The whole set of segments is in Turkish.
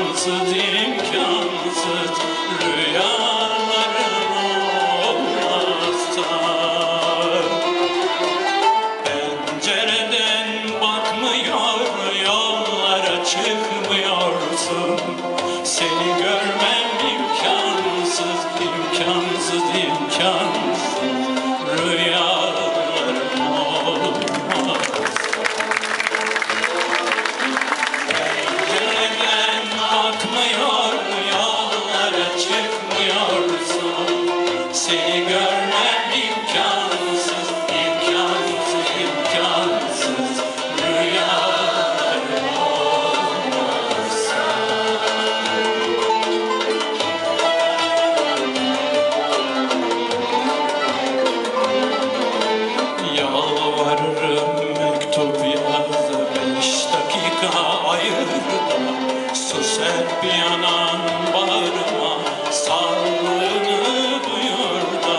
imkansız, imkansız rüyalarım olmazsa. Pencereden bakmıyor, yollara çıkmıyorsun. Seni görmem imkansız, imkansız, imkansız rüyalarım olmaz. Pencereden bakmıyor, yollara çıkmıyorsun. Seni görmem imkansız, imkansız, imkansız rüyalarım olmazsa. Yalvarırım mektup yaz, 5 dakika ayırda. Sus hep yanan bağrıma, sallığını duyur da.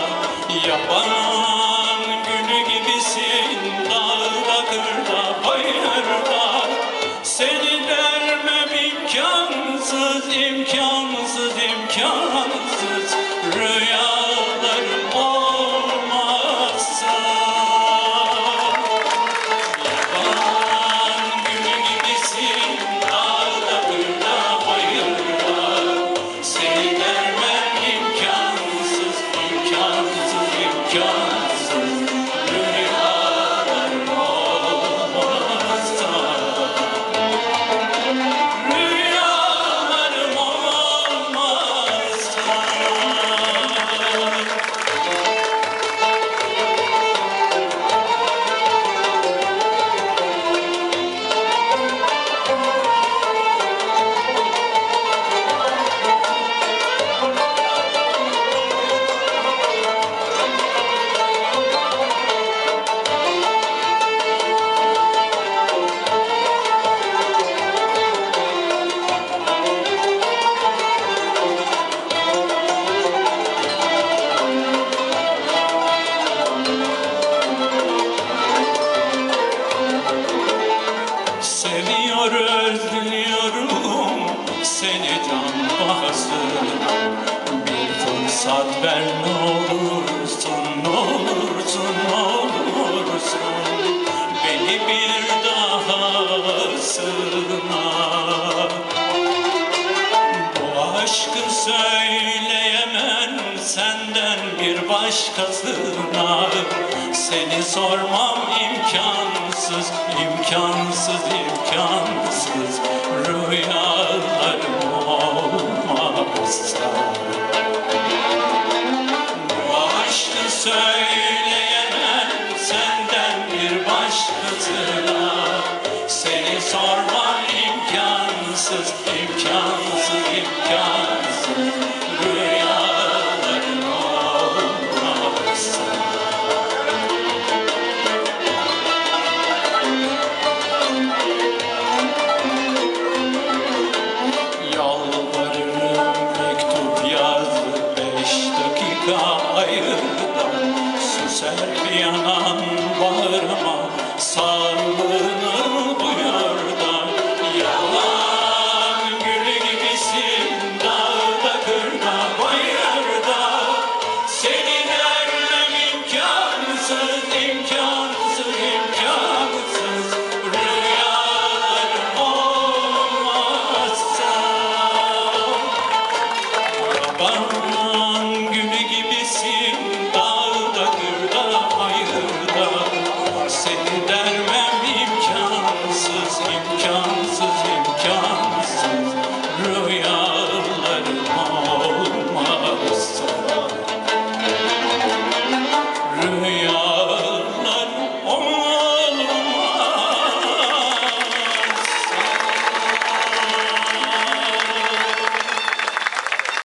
Yaban gülü gibisin dağda kırda bayırda. Seni dermem imkansız, imkansız, imkansız rüyalarım olmazsa. Yaban gülü gibisin dağda kırda bayırda. Seni dermem imkansız, imkansız, imkansız rüyalarım olmazsa. Rüyalarım olmazsa. Seviyor, özlüyorum seni can bahasına. Bir fırsat ver ne olursun, ne olursun, ne olursun. Beni bir daha sığına. Bu aşkı söyleyemem senden bir başkasına. Seni sormam imkansız, imkansız, imkansız rüyalar